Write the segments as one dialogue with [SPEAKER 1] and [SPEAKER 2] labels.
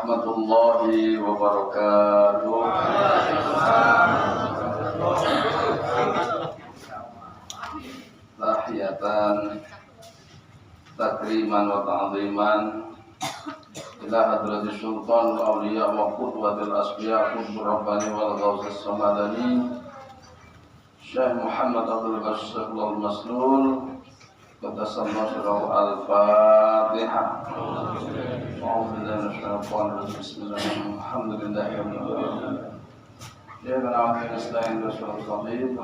[SPEAKER 1] warahmatullahi wabarakatuh. Tahiyatan takriman wa ta'ziman ila hadratis sultan wal awliya wa qudwatil asfiya qutbur rabbani wal ghawthis samadani Syekh Muhammad Abdul Qasim al-Maslul qaddasallahu sirrahu al-Fatihah. Bismillahirrahmanirrahim. Alhamdulillahirabbil alamin. Ya na'am nasta'in bismillahirrahmanirrahim.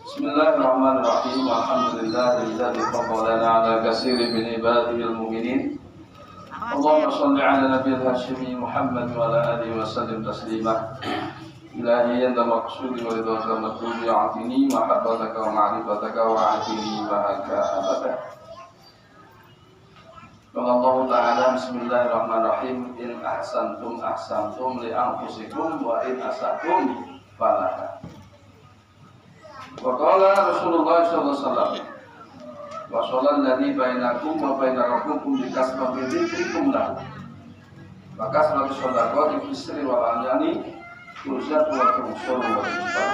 [SPEAKER 1] Bismillahirrahmanirrahim. Alhamdulillahilladzi faddalana 'ala katsirin min ibadihil mu'minin. Allahumma shalli 'ala nabiyil hashimi Muhammad wa 'ala alihi wa sallim taslima. Ilahi anta maqsudi wa ridha matlubi a'tini mahabbataka wa ma'rifataka wa a'tini ma'aka abada. Allah Ta'ala bismillahirrahmanirrahim. In ahsantum ahsantum li anfusikum wa in asatum falaha. Wa qala Rasulullah sallallahu alaihi wasallam wa sholal ladzi bainakum wa baina rabbikum bi kasratin dzikrikum lahu. Wa kasratu shadaqati fi sirri wal alani turjat wa tursal wa tusbah.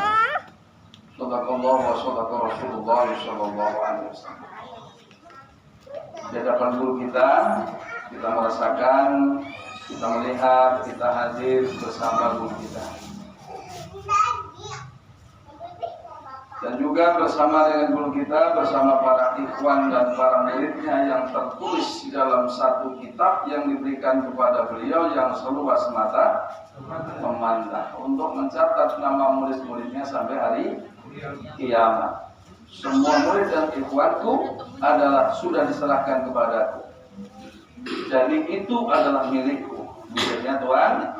[SPEAKER 1] Shadaqallah wa shadaqa Rasulullah sallallahu alaihi wasallam. Di hadapan guru kita merasakan, kita melihat, kita hadir bersama guru kita. Dan juga bersama dengan guru kita, bersama para ikhwan dan para muridnya yang tertulis di dalam satu kitab yang diberikan kepada beliau yang seluas mata memandang untuk mencatat nama murid-muridnya sampai hari kiamat. Semua murid dan ikhwanku adalah sudah diserahkan kepadaku. Jadi itu adalah milikku. Miliknya Tuhan.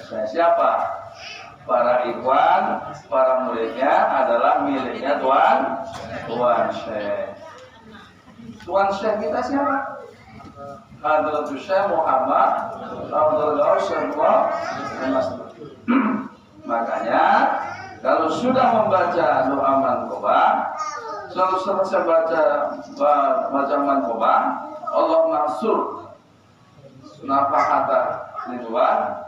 [SPEAKER 1] Saya siapa? Para ikhwan, para muridnya adalah miliknya Tuhan. Tuhan Syekh. Tuhan Syekh kita siapa? Hadratus Syekh Muhammad Abdul Qasim al-Maslul. Makanya kalau sudah membaca doa manqobah, selalu selesai baca manqobah, Allah mansur nafahata ridwan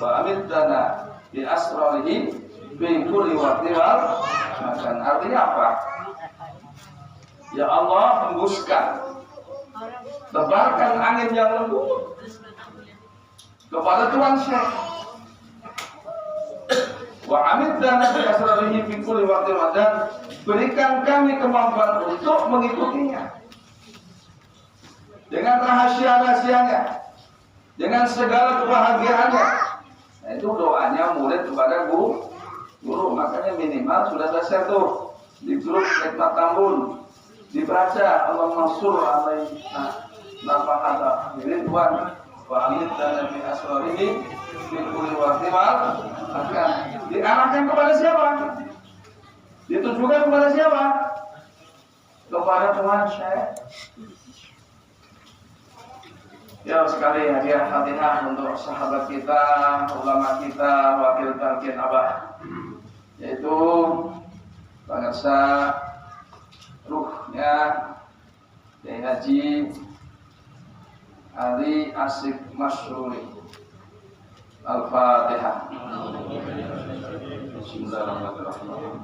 [SPEAKER 1] wa amiddana bi asrarihi bi kulli waqti wal makan. Artinya apa? Ya Allah, hembuskan, tebarkan angin yang lembut kepada Tuhan Syekh. Wa amiddana bi asrarihi fi kulli waqtin dan berikan kami kemampuan untuk mengikutinya dengan rahasia-rahasianya, dengan segala kebahagiaannya. Nah, itu doanya murid kepada guru. Makanya minimal sudah selesai tuh di grup Hikmat Tambun dibaca Allah mansur alaina nafahata ridwan wa amiddana bi asrarihi fi kulli waqtin akan diarahkan kepada siapa? Ditujukan kepada siapa? Kepada Tuhan Syekh. Ya sekali hadiah Fatihah untuk sahabat kita, ulama kita, wakil talqin Abah, yaitu bangsa ruhnya Kiai Haji Ali Asik Masyuri. Al-Fatihah. Bismillahirrahmanirrahim.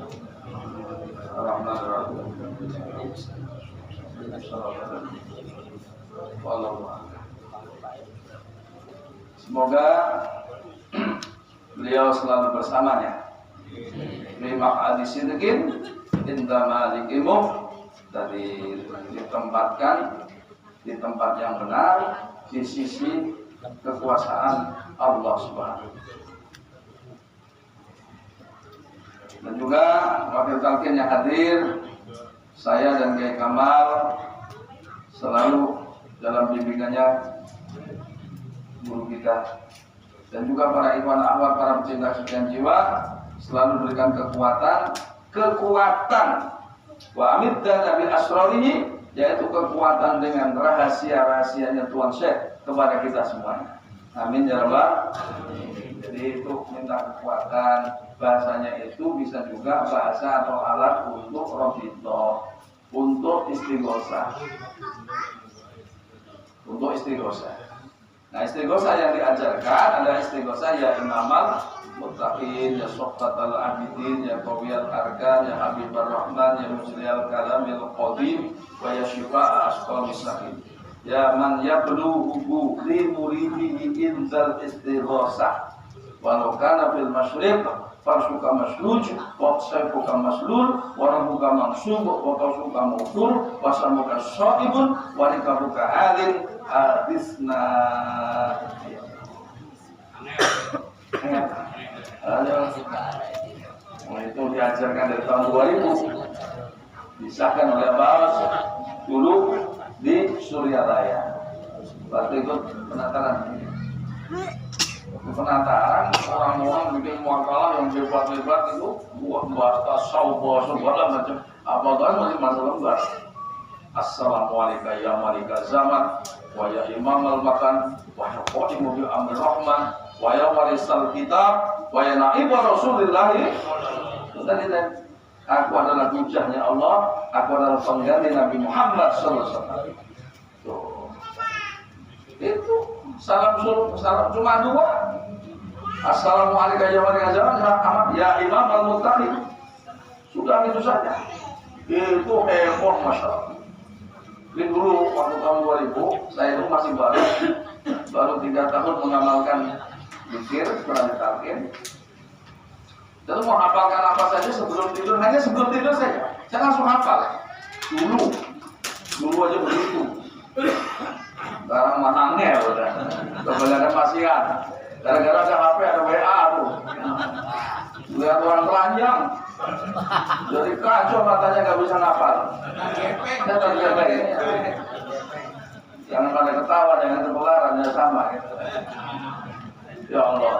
[SPEAKER 1] Semoga beliau selalu bersamanya. Lima hadis sidqin inda malikimu, tadi ditempatkan di tempat yang benar di sisi kekuasaan Allah Subhanahu. Dan juga wakil talqin yang hadir, saya dan Kiai Kamal selalu dalam bimbingannya guru kita, dan juga para ikhwan akhwat, para pecinta kesucian jiwa selalu berikan kekuatan wa amiddana bil asrarihi, yaitu kekuatan dengan rahasia-rahasianya Tuhan Syekh kepada kita semuanya. Amin ya rabbal alamin. Jadi itu minta kekuatan, bahasanya itu bisa juga bahasa atau alat untuk robito, untuk istighosah. istighosah. Nah, istighosah yang diajarkan adalah istighosah ya imamal muttaqin, ya sohbatal abidin, ya qawiyal arkan, ya habibur rahman, ya muslial kalam, ya qadim, wa ya syifa'a asqal misaqin. Ya man yabluhu li muridihi inzal istighosah. Walau kana fil masyriq farsuka masluj, wa sayfuka maslul, wa rabbuka mansub, wa qawsuka mawtur, wa samuka shaibun, wa rikabuka alin hadisna. Itu diajarkan dari tahun 2000, disahkan oleh Abbas dulu di Suryalaya. Waktu ikut penataran. Penataran orang-orang bikin muakalah yang hebat-hebat itu buat bahasa saubo segala macam. Apa kan masih masalah buat. Assalamualaikum ya malika zaman, wa ya imam al-makan, wa ya qadimu bi amri rahman, wa ya warisal kitab, wa ya naib Rasulullah. Tadi aku adalah hujahnya Allah, aku adalah pengganti Nabi Muhammad sallallahu alaihi wasallam. Itu salam cuma dua. Assalamualaikum ya malika zaman, ya imam al-muttaqin. Sudah itu saja. Itu heboh masyarakat. Ini dulu waktu tahun 2000, saya itu masih baru 3 tahun mengamalkan zikir setelah ditalkin. Dan mau hafalkan apa saja sebelum tidur, hanya sebelum tidur saja. Saya langsung hafal. Dulu aja begitu. Sekarang mahangnya udah. Kebanyakan pasian. Gara-gara ada HP ada WA tuh. Lihat orang telanjang. Jadi kacau matanya nggak bisa ngapal. Saya terjaga ya. Jangan pada ketawa, jangan terpelaran, ya sama gitu. Ya Allah.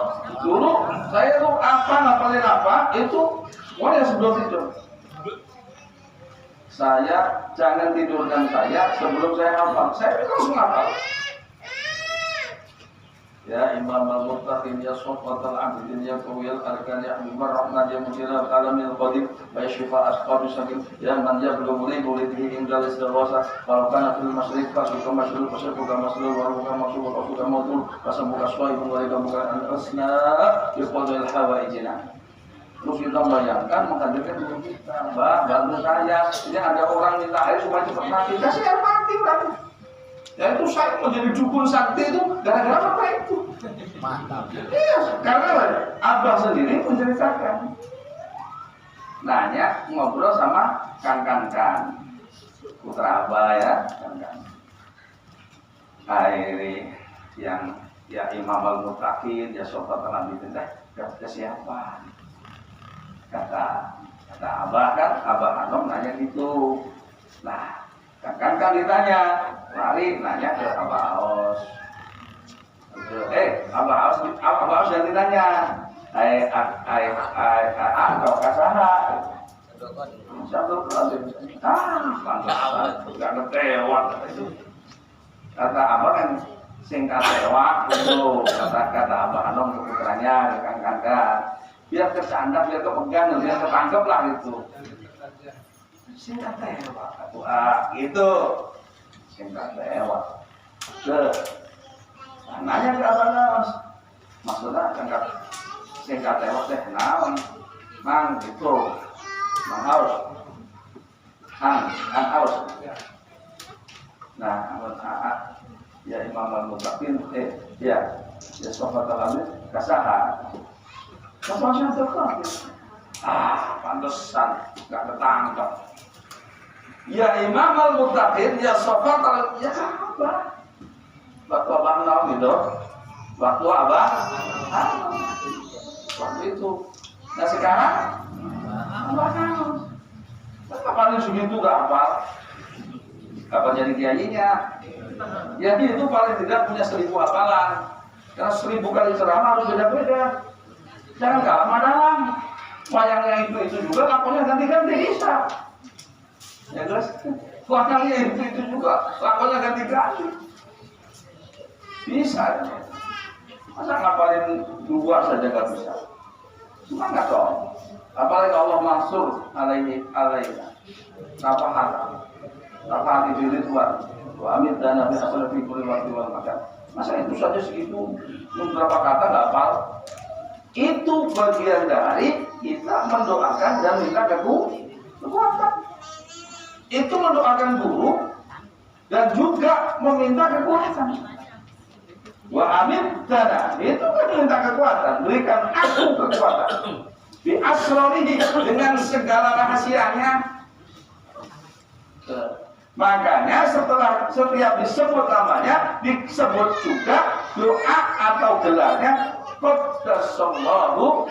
[SPEAKER 1] Dulu saya tuh ngapalin apa itu semuanya sebelum tidur. Saya jangan tidurkan saya sebelum saya hafal. Saya langsung hafal. Ya imam al-muttaqin, ya sohbatal abidin, ya qawiyal arkan, ya habibur rahman, ya muslial kalam, ya qadim, wa ya syifa' asqal misaqin, ya man yablughu li muridhihi indal istighosah, walau kana fil masyriq fasuka maslul, fasabuka maslul, wa rabbuka mansub, wa qawsuka mawtur, fasabuka shaibun, wa rikabuka al-asna, yuqadil hawaijina. Terus kita bayangkan menghadirkan guru kita, bantu saya, ini ada orang minta air supaya cepat mati, kasih air mati berarti. Ya itu saya menjadi dukun sakti itu gara-gara apa itu? Mantap. Iya, karena Abah sendiri menceritakan. Nanya ngobrol sama Kang putra Abah ya, Kang. Akhirnya yang ya Imam al-Muttaqin, ya sobat Nabi itu kata siapa? Kata Abah kan, Abah Anom nanya gitu. Nah, kan ditanya, lari nanya ke Abah Aos. Abah Aos yang ditanya, atau kasaha. Satu kali, pantas, nggak ketewak. Kata Abah kan singkat tewak itu kata Abah Anom ke putranya, ke Kang. Biar kesandar, biar kepegang, biar ketangkep lah itu. Singkat tewak, gitu. Singkat tewak. Nanya ke Abah Aos, maksudnya singkat tewak deh, naon, mang gitu, mang Aos, ang Aos. Nah, ya Imam al-Muttaqin, ya sohbatal abidin, kasaha. Kapasnya terkait. Pantesan nggak ketangkap. Ya Imam al-Muttaqin, ya sohbatal, ya apa? Waktu Abah tahu gitu. Waktu Abah, waktu itu. Nah sekarang, Abah tahu. Kapan segitu gak hafal? Kapan jadi kiainya? Jadi itu paling tidak punya 1000 hafalan. Karena 1000 kali ceramah harus beda-beda. Jangan kalah madalang. Wayangnya itu juga, lakonnya ganti-ganti bisa. Ya terus, wayangnya itu juga, lakonnya ganti-ganti. Bisa. Masa ngapalin 2 saja gak bisa? Semangat dong. Apalagi Allah mansur alaihi. Nafahat diri Tuhan. Wa amin dana bi asal fi kulli waqti wal makan. Masa itu saja segitu beberapa kata nggak hafal. Itu bagian dari kita mendoakan dan minta kekuatan. Itu mendoakan guru dan juga meminta kekuatan. Wa amin dana itu kan minta kekuatan, berikan aku kekuatan. Bi asrorihi dengan segala rahasianya. Makanya setelah setiap disebut namanya disebut juga doa atau gelarnya Qaddasallahu.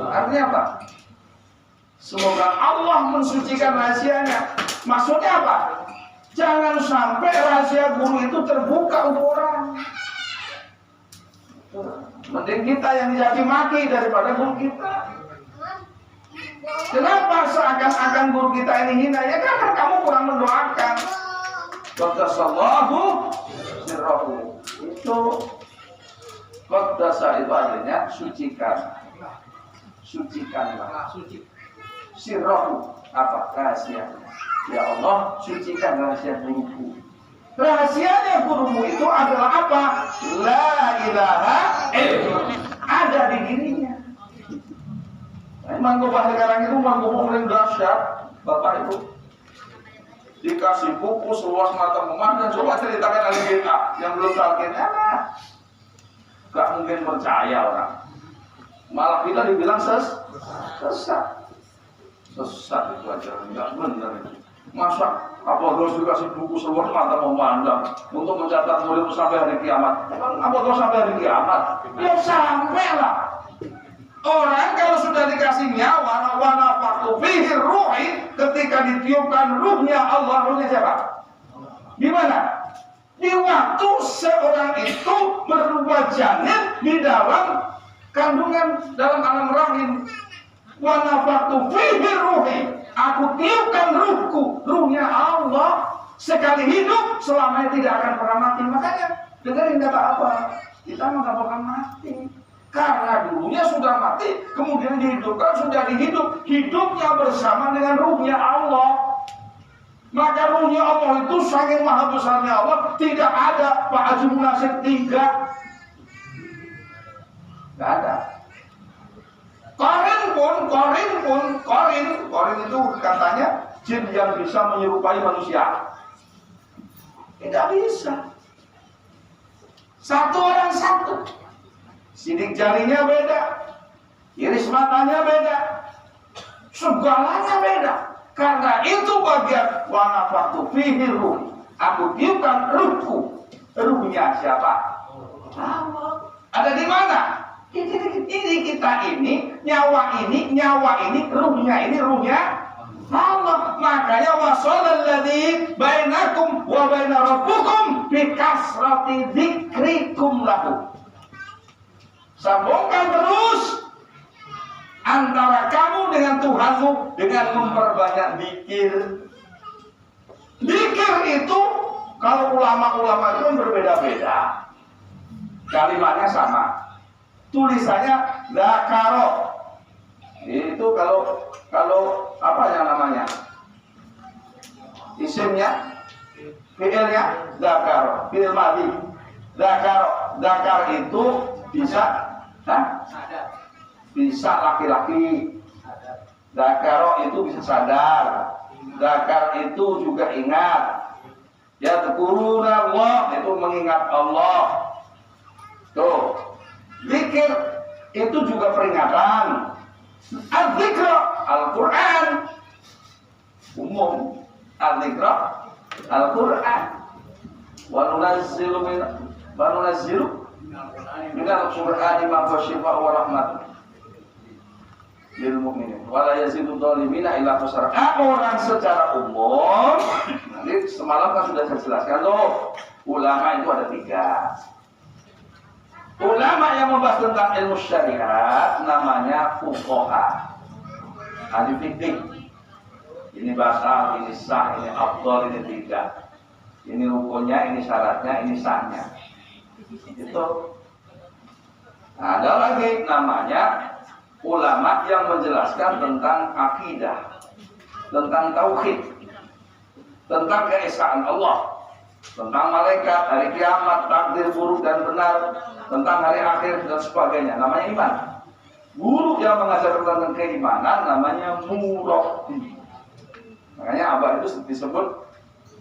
[SPEAKER 1] Artinya apa? Semoga Allah mensucikan rahasianya. Maksudnya apa? Jangan sampai rahasia guru itu terbuka untuk orang. Mending kita yang dicaci maki daripada guru kita. Kenapa seakan-akan guru kita ini hina? Ya karena kamu kurang mendoakan. Qaddasallahu sirrahu. Itu qaddasa itu artinya sucikan. Sucikanlah. Sirrahu apa? Rahasia. Ya Allah, sucikan rahasia guruku. Rahasianya gurumu itu adalah apa? La ilaha illallah. Ada di dirinya. Manggo sekarang itu manggo paling dahsyat, Bapak Ibu. Dikasih buku seluas mata memandang, coba ceritakan ahli kita yang belum talqin, gak mungkin percaya orang. Malah kita dibilang sesat itu aja, nggak benar itu. Masa apa harus dikasih buku seluas mata memandang untuk mencatat murid sampai hari kiamat? Emang apa harus sampai hari kiamat? Ya sampai lah. Orang kalau sudah dikasih nyawa, wana waktu fihi ruhi, ketika ditiupkan ruhnya Allah, ruhnya siapa? Gimana? Di waktu seorang itu berubah janin di dalam kandungan dalam alam rahim. Wana waktu fihi ruhi, aku tiupkan ruhku, ruhnya Allah. Sekali hidup, selamanya tidak akan pernah mati. Makanya dengerin kata apa? Kita nggak bakal mati. Karena dulunya sudah mati, kemudian dihidupkan, sudah dihidup. Hidupnya bersama dengan ruhnya Allah. Maka ruhnya Allah itu saking maha besarnya Allah, tidak ada Pak Haji Munasir 3. Tidak ada. Korin itu katanya jin yang bisa menyerupai manusia. Tidak bisa. Satu orang satu. Sidik jarinya beda, iris matanya beda, segalanya beda. Karena itu bagian wana waktu fihi ruh. Aku tiupkan ruhku. Ruhnya siapa? Allah. Ada di mana? Ini kita ini, nyawa ini, ruhnya Allah. Makanya wasolal ladzi bainakum wa baina rabbukum bi kasrati dzikrikum lahu. Sambungkan terus antara kamu dengan Tuhanmu dengan memperbanyak zikir. Zikir itu kalau ulama-ulama itu berbeda-beda. Kalimatnya sama. Tulisannya zakaro. Itu kalau apa yang namanya? Isimnya, fi'ilnya zakaro, fi'il madhi. Zakar itu bisa bisa laki-laki. Zakaro itu bisa sadar. Zakar itu juga ingat. Ya dzkuruna Allah itu mengingat Allah. Tuh. Zikir itu juga peringatan. Al-Zikra Al-Quran umum. Al-Zikra Al-Quran. Wa nunazzilu minal Qur'ani ma huwa shifaa'un wa rahmatun lil mu'minin wa la yazidu dhalimina illa khusran. Orang secara umum, nanti semalam kan sudah saya jelaskan loh, ulama itu ada 3. Ulama yang membahas tentang ilmu syariat namanya fuqaha, ahli fikih. Ini bahasa, ini sah, ini afdal, ini 3. Ini rukunnya, ini syaratnya, ini sahnya. Itu. Ada lagi namanya ulama yang menjelaskan tentang akidah, tentang tauhid, tentang keesaan Allah. tentang malaikat, hari kiamat, takdir buruk dan benar, tentang hari akhir dan sebagainya. Namanya iman. Guru yang mengajarkan tentang keimanan namanya murabbi. Makanya Abah itu disebut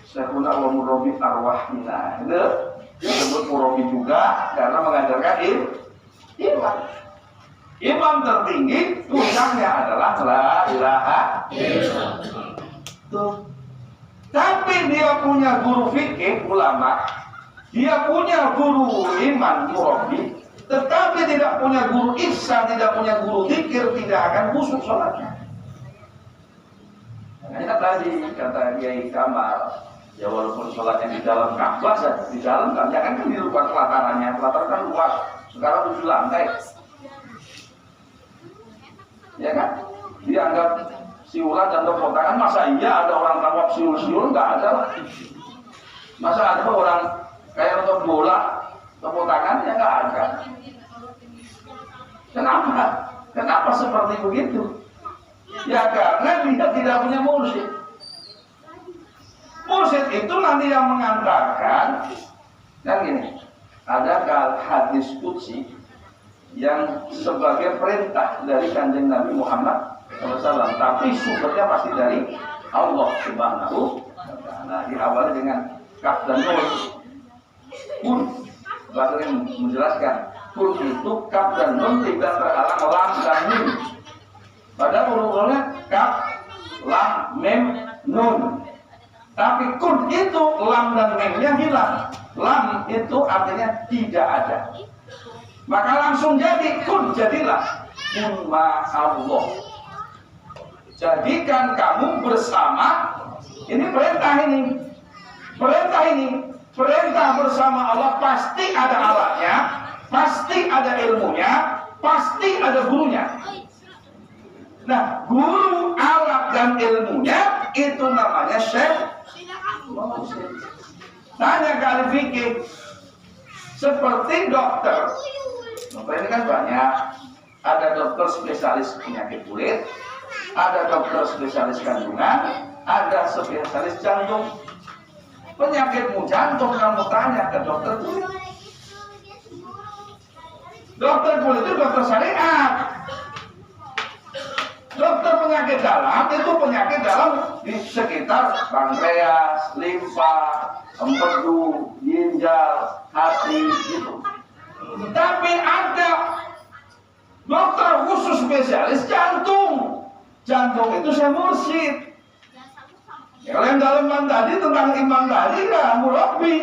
[SPEAKER 1] Syekhuna wa murabbi arwahina. Itu disebut murabbi juga karena mengajarkan iman. Iman tertinggi tujuannya adalah la ilaha illallah. Tuh. Tapi dia punya guru fikih ulama, dia punya guru iman murabbi, tetapi tidak punya guru ihsan, tidak punya guru zikir, tidak akan khusyuk sholatnya. Makanya tadi kata Kiai Kamal, ya walaupun sholatnya di dalam Ka'bah saja, di dalam kan jangan kan di luar pelatarannya, pelataran kan luas, sekarang 7 lantai, ya kan? Dianggap siulan dan tepuk tangan, masa iya ada orang tawaf siul-siul? Nggak ada lah. Masa ada orang kayak nonton bola tepuk tangan? Ya nggak ada. Kenapa? Kenapa seperti begitu? Ya karena dia tidak punya mursyid. Mursyid itu nanti yang mengantarkan. Kan gini, ada hadis qudsi yang sebagai perintah dari Kanjeng Nabi Muhammad SAW, tapi sumbernya pasti dari Allah Subhanahu wa Ta'ala. Diawali dengan kaf dan nun. Kun, bahasa yang menjelaskan, kun itu kaf dan nun tidak terhalang lam dan mim. Pada huruf-hurufnya kaf, lam, mim, nun. Tapi kun itu lam dan mimnya hilang. Lam itu artinya tidak ada. Maka langsung jadi kun, jadilah kun ma Allah. Jadikan kamu bersama, ini perintah ini. Perintah bersama Allah pasti ada alatnya, pasti ada ilmunya, pasti ada gurunya. Nah, guru, alat dan ilmunya itu namanya syekh. Tanya kali fikih, seperti dokter. Dokter ini kan banyak. Ada dokter spesialis penyakit kulit, ada dokter spesialis kandungan, ada spesialis jantung. Penyakitmu jantung, kamu tanya ke dokter kulit. Dokter kulit itu dokter syariat. Dokter penyakit dalam itu penyakit dalam di sekitar pankreas, limfa, empedu, ginjal, hati gitu. Tapi ada dokter khusus spesialis jantung. Jantung itu saya mursyid. Ya, kalau yang dalam tadi tentang imam tadi lah murabbi.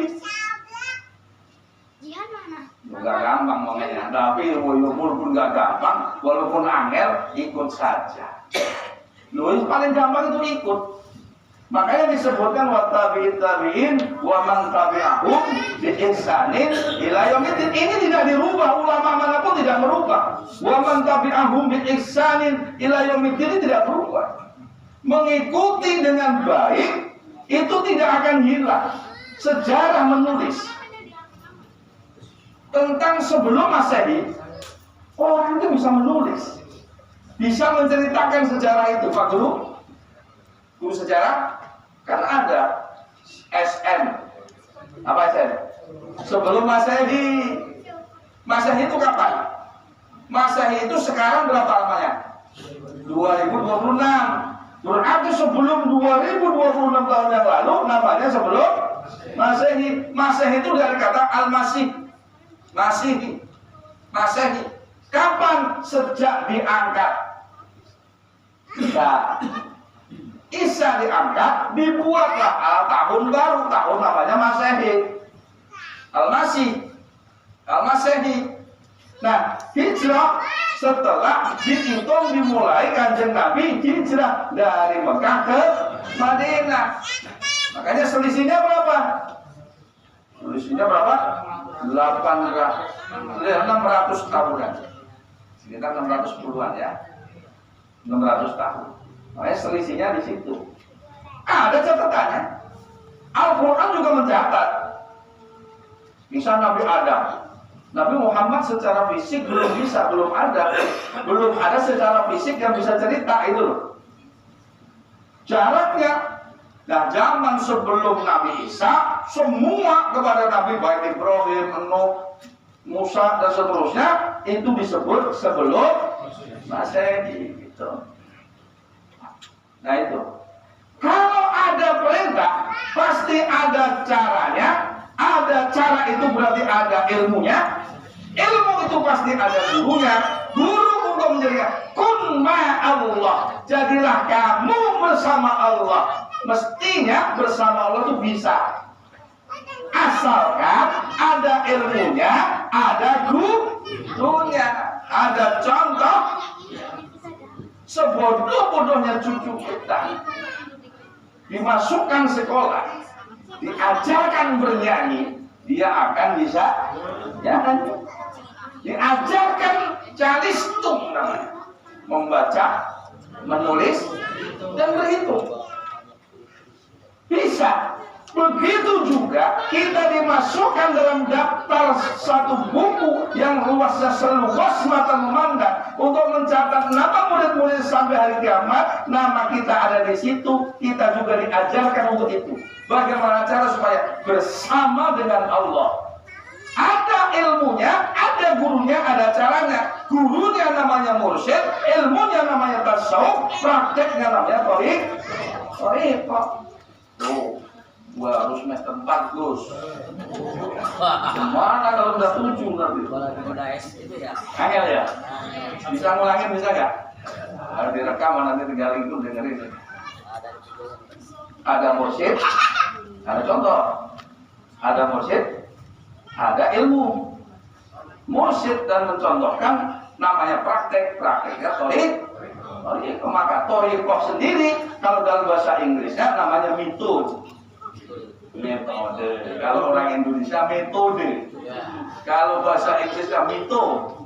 [SPEAKER 1] Enggak gampang ngomongnya, tapi walaupun enggak gampang, walaupun angel, ikut saja. Lu paling gampang itu ikut. Makanya disebutkan wa tabi'in wa man tabi'ahum bi ihsanin ila yaumiddin. Ini tidak dirubah, ulama manapun tidak merubah. Wa man tabi'ahum bi ihsanin ila yaumiddin tidak berubah. Mengikuti dengan baik itu tidak akan hilang. Sejarah menulis tentang sebelum Masehi, orang itu bisa menulis, bisa menceritakan sejarah itu. Pak Guru, guru sejarah kan ada SM. Apa SM? Sebelum Masehi. Masehi itu kapan? Masehi itu sekarang berapa lamanya? 2026. Berarti sebelum 2026 tahun yang lalu namanya sebelum Masehi. Masehi itu dari kata Al-Masih. Masehi. Kapan? Sejak diangkat Isa diangkat, dibuatlah tahun baru, tahun namanya Masehi. Al-Masehi. Nah, hijrah setelah dihitung dimulai Kanjeng Nabi hijrah dari Mekah ke Madinah. Makanya selisihnya berapa? Selisihnya berapa? 600 tahunan. Sekitar 610-an ya. 600 tahun. Makanya selisihnya di situ. Ada catatannya. Al-Quran juga mencatat. Misal Nabi Adam, Nabi Muhammad secara fisik belum bisa, belum ada secara fisik yang bisa cerita itu loh. Jaraknya. Nah, zaman sebelum Nabi Isa semua kepada Nabi baik Ibrahim, Nuh, Musa dan seterusnya itu disebut sebelum Masehi gitu. Nah itu. Kalau ada perintah pasti ada caranya. Ada cara itu berarti ada ilmunya. Ilmu itu pasti ada gurunya. Guru untuk menjadikan kun ma Allah. Jadilah kamu bersama Allah. Mestinya bersama Allah itu bisa. Asalkan ada ilmunya, ada gurunya, ada contoh. Sebodoh-bodohnya cucu kita dimasukkan sekolah, diajarkan bernyanyi, dia akan bisa nyanyi. Diajarkan calistung namanya, membaca, menulis, dan berhitung. Bisa. Begitu juga kita dimasukkan dalam daftar satu buku yang luasnya seluas mata memandang untuk mencatat nama murid-murid sampai hari kiamat. Nama kita ada di situ, kita juga diajarkan untuk itu. Bagaimana cara supaya bersama dengan Allah. Ada ilmunya, ada gurunya, ada caranya. Gurunya namanya mursyid, ilmunya namanya tasawuf, prakteknya namanya thariqah. Tuh. Gua harus semester 4, Gus. Gimana kalau udah 7 nanti? Udah SD ya. Angel ya? Bisa ngulangin bisa nggak? Harus direkam nanti tinggal itu dengerin. Ada mursyid, ada contoh. Ada mursyid, ada ilmu. Mursyid dan mencontohkan namanya prakteknya thariqah. Maka thariqah sendiri kalau dalam bahasa Inggrisnya namanya metode. Kalau orang Indonesia metode. Kalau bahasa Inggrisnya metode.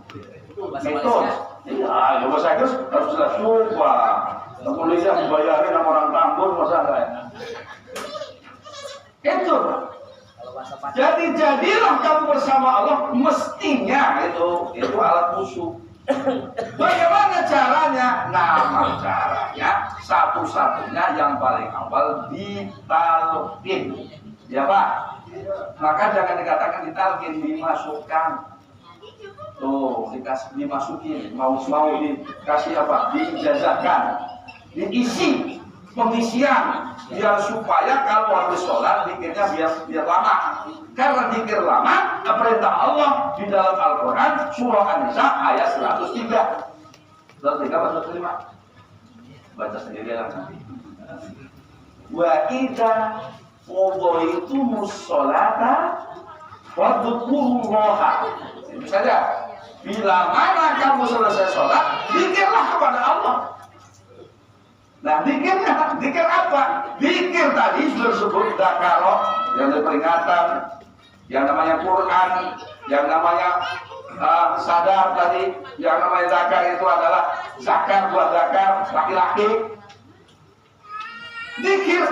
[SPEAKER 1] Iya, bahasa Inggris harus jelas coba. Indonesia membayarin sama orang Tambun masa enggak? Itu. Jadi jadilah kamu bersama Allah mestinya itu alat musuh. Bagaimana caranya? Nama caranya satu-satunya yang paling awal ditalqin. Ya Pak. Maka jangan dikatakan ditalqin, dimasukkan. Tuh, dimasukin, mau dikasih apa? Diijazahkan, diisi pengisian biar supaya kalau habis sholat dikirnya biar lama. Karena dikir lama, perintah Allah di dalam Al-Quran surah An-Nisa ayat 103. 103 atau 105? Baca sendiri lah nanti. Wa idza qadaytumus sholata fadhkurullaha. Itu saja. Bila mana kamu selesai sholat, dikirlah kepada Allah. Nah, dikir apa? Dikir tadi sudah disebut dzakaro, yang peringatan, yang namanya Quran, yang namanya sadar tadi, yang namanya zakar itu adalah zakar buat zakar laki-laki. Dikir,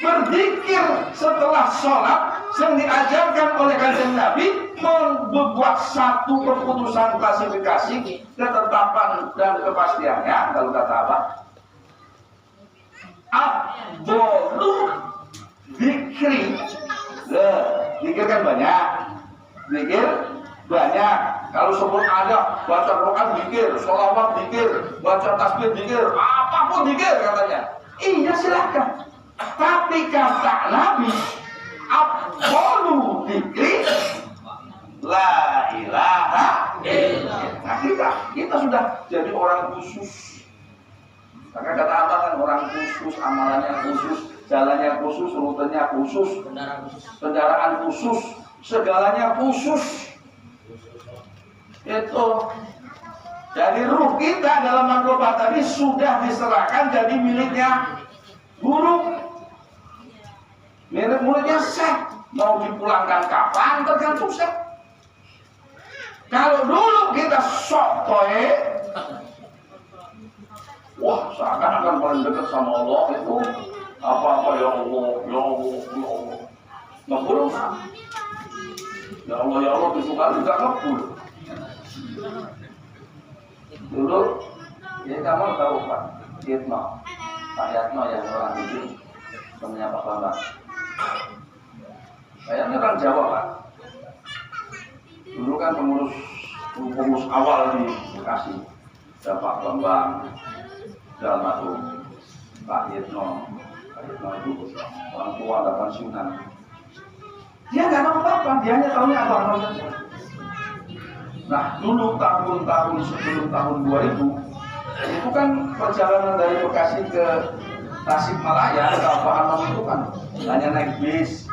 [SPEAKER 1] berzikir setelah sholat yang diajarkan oleh Kanjeng Nabi membuat satu keputusan klasifikasi ketetapan dan kepastiannya. Kalau kata apa? Abdul zikri. Zikir kan banyak. Zikir banyak. Kalau sebut ada baca Quran zikir, sholawat zikir, baca tasbih zikir, apapun zikir katanya. Iya silakan. Tapi kata Nabi, Abdul zikri la ilaha illallah. Nah kita sudah jadi orang khusus. Maka kata apa kan orang khusus, amalannya khusus, jalannya khusus, rutenya khusus, kendaraan khusus, segalanya khusus. Itu. Jadi ruh kita dalam mangkoba tadi sudah diserahkan jadi miliknya guru. Milik muridnya Syekh. Mau dipulangkan kapan tergantung Syekh. Kalau dulu kita sok toe, wah, seakan-akan paling dekat sama Allah itu apa-apa ya Allah, ya Allah, ya Allah. Ngebul kan? Ya Allah, disukai juga ngebul. Dulu, ya kamu tahu Pak Yatno yang orang itu, temannya Pak Bambang. Saya orang Jawa Pak. Dulu kan pengurus awal di Bekasi, ada Pak Bambang, Dalmatum, Pak Yitno itu orang tua ada pensiunan. Dia nggak tahu apa-apa, dia hanya tahunya apa saja. Nah, dulu tahun-tahun sebelum tahun 2000 itu kan perjalanan dari Bekasi ke Tasikmalaya, Pahaman itu kan hanya naik bis.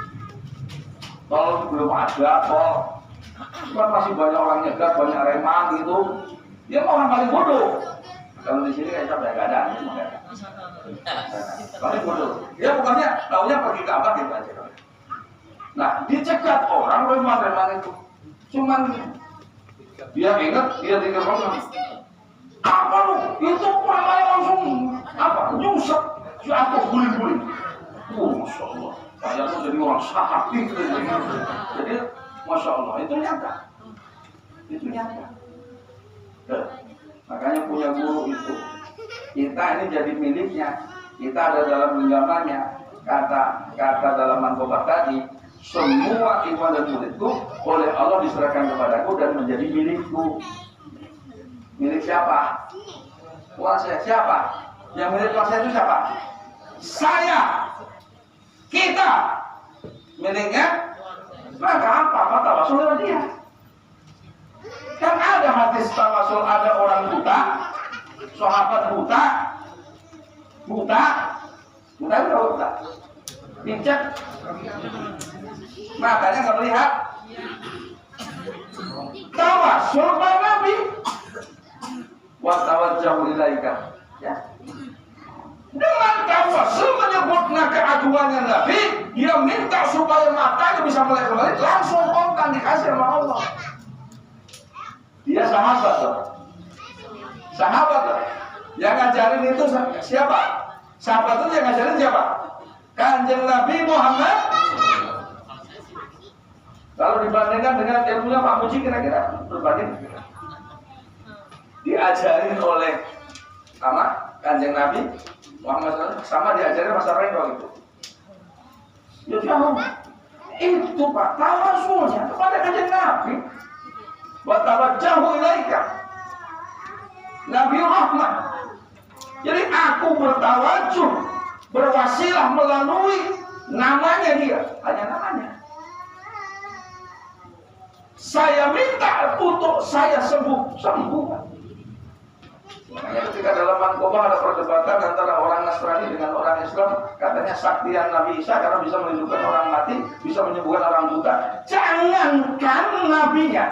[SPEAKER 1] Tol belum ada, tol kan masih banyak orang nyegat, banyak reman gitu. Dia mau orang paling bodoh. Kalau di sini kayak sampai nggak ada, paling bodoh. Dia bukannya tahunya pergi ke apa gitu aja. Nah, dicegat orang reman-reman itu. Cuman dia ingat, dia tinggal ngomong, apa lu? Itu ramai langsung apa? Nyungsep, si aku guling-guling. Masya Allah. Saya tuh jadi orang sahabat gitu. Jadi, Masya Allah, itu nyata. Itu nyata. Makanya punya guru itu, kita ini jadi miliknya. Kita ada dalam genggamannya. Kata dalam Manqobah tadi, semua ikhwan dan muridku oleh Allah diserahkan kepadaku dan menjadi milikku. Milik siapa? Kuasa siapa? Yang milik kuasa itu siapa? Saya. Kita. Miliknya. Maka apa? Tawasul lewat dia. Kan ada hadis tawasul, ada orang buta, sahabat buta itu kalau buta. Pincet. Matanya nggak melihat. Tawasul pada Nabi. Wa tawajjahu ilaika. Ya. Dengan tawasul menyebutnya keagungannya Nabi, dia minta supaya matanya bisa melihat kembali, langsung kontan dikasih sama Allah. Dia sahabat loh. Sahabat loh. Yang ngajarin itu siapa? Sahabat itu yang ngajarin siapa? Kanjeng Nabi Muhammad. Kalau dibandingkan dengan ilmunya Pak Muji, kira-kira berbanding? Diajarin oleh sama Kanjeng Nabi Muhammad sama diajarin Mas Rendo itu. Ya jauh. Itu Pak tawasulnya kepada Kanjeng Nabi. Wa tawajjahu ilaika. Nabi Rahmat. Jadi aku bertawajuh, berwasilah melalui namanya dia, hanya namanya. Saya minta untuk saya sembuh. Makanya ketika dalam Manqobah ada perdebatan antara orang Nasrani dengan orang Islam, katanya saktian Nabi Isa karena bisa menunjukkan orang mati, bisa menyembuhkan orang buta. Jangankan nabinya,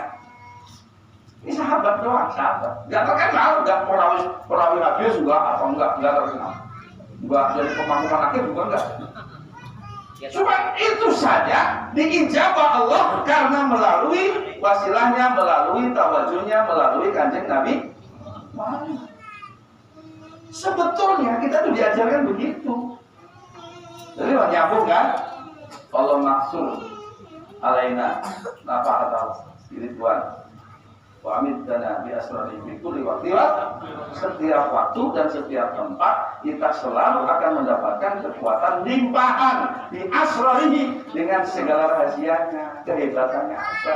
[SPEAKER 1] ini sahabat doang, sahabat. Gak terkenal, gak perawi hadis juga apa enggak terkenal. Enggak jadi pemakaman akhir juga enggak. Cuma itu saja diijabah Allah karena melalui wasilahnya, melalui tawajuhnya, melalui Kanjeng Nabi Muhammad. Sebetulnya kita tuh diajarkan begitu. Jadi nyambung kan? Allah maksud alaina napa atau Ridwan wa amiddana bi asrari fi kulli waqtin. Setiap waktu dan setiap tempat kita selalu akan mendapatkan kekuatan limpahan di asrarihi dengan segala rahasianya, kehebatannya apa.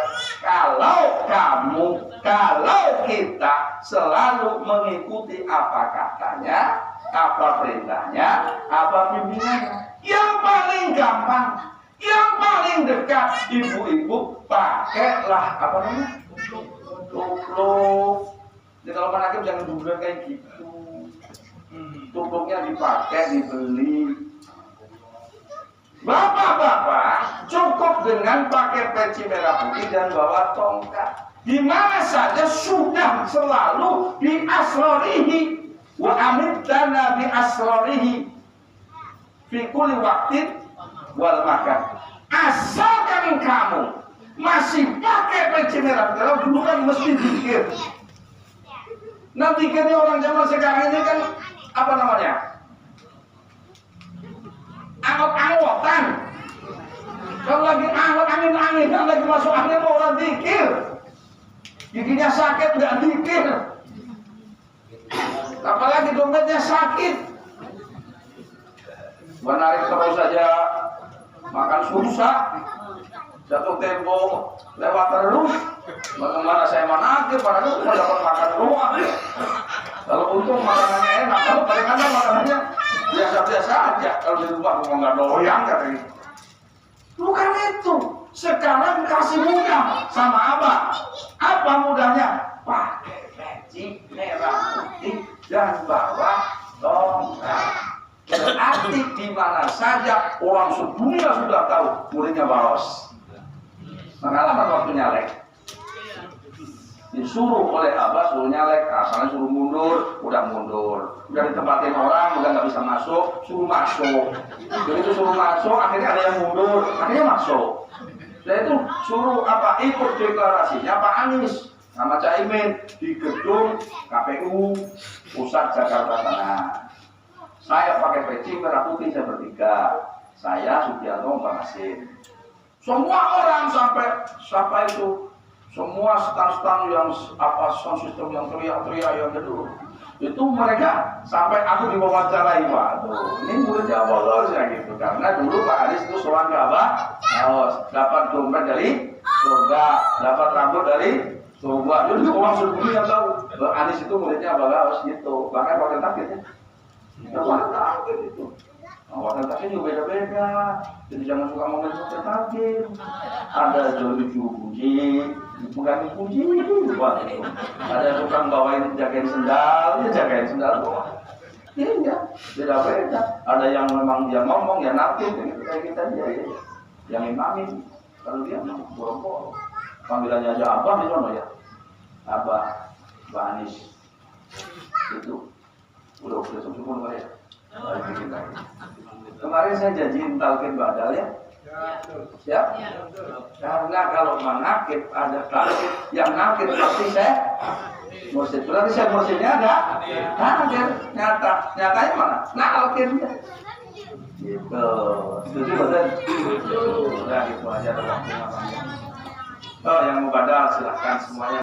[SPEAKER 1] Kalau kita selalu mengikuti apa katanya, apa perintahnya, apa bimbingannya, yang paling gampang, yang paling dekat, ibu-ibu pakailah apa namanya? Tupluk. Jadi kalau manakib jangan buburan kayak gitu. Tupluknya dipakai, dibeli. Bapak-bapak cukup dengan pakai peci merah putih dan bawa tongkat. Di mana saja sudah selalu bi asrarihi wa amiddana bi asrarihi fi kulli waqtin wal makan. Asalkan kamu masih pakai peci merah putih, dulu kan mesti zikir. Nah zikirnya orang zaman sekarang ini kan apa namanya? Anggot-anggotan. Kalau lagi anggot angin-angin, kalau lagi masuk angin mau orang zikir. Giginya sakit nggak zikir. Apalagi dompetnya sakit. Menarik terus saja, makan susah. jatuh tempo, lewat terus. Bagaimana saya menagih, padahal cuma dapat makan doang. Kalau untung makanannya enak, kalau kadang-kadang makanannya biasa-biasa aja. Kalau di rumah aku nggak doyan katanya. Bukan itu. Sekarang kasih mudah sama abah. Apa mudahnya? Pakai peci merah putih dan bawa tongkat. Berarti di mana saja orang sedunia sudah tahu muridnya Baros. Pengalaman waktu nyalek. Disuruh oleh abah suruh nyalek, asalnya suruh mundur, udah mundur. Udah ditempatin orang, udah nggak bisa masuk, suruh masuk. Begitu suruh masuk, akhirnya ada yang mundur, akhirnya masuk. Setelah itu suruh apa ikut deklarasinya Pak Anies sama Caimin di gedung KPU Pusat Jakarta Tengah. Saya pakai peci merah putih, saya bertiga. Saya Sugiarto Bang Hasim. Semua orang sampai itu semua stan-stan yang apa sound system yang teriak-teriak yang dulu itu mereka sampai aku diwawancarai, waduh ini muridnya Baros ya gitu, karena dulu Pak Anies itu soal ke Abah Baros, dapat dompet dari surga, dapat rambut dari surga. Jadi orang sedunia yang tahu Pak Anies itu muridnya Abah Baros gitu, bahkan wakil takdirnya wakil takdir itu. Wakil takdir juga beda-beda, jadi jangan suka ngomongin wakil takdir. Ada jual kunci, bukan kunci itu, ada tukang bawain jagain sendal, dia jagain sendal. Iya, beda-beda. Ada yang memang dia ngomong, ya naktif, kayak kita aja ya. Yang imamin, kalau dia boro-boro. Panggilannya aja Abah di sana ya. Abah, Pak Anies. Itu udah syukur ya. Kemarin saya janjiin talqin badal ya. Siap? Karena kalau mengakib ada talqin yang nakib pasti saya mursyid. Berarti saya mursyidnya ada hadir nyatanya mana? Nalkinnya gitu. Setuju betul? Udah gitu aja waktu. Oh yang mau badal silahkan semuanya.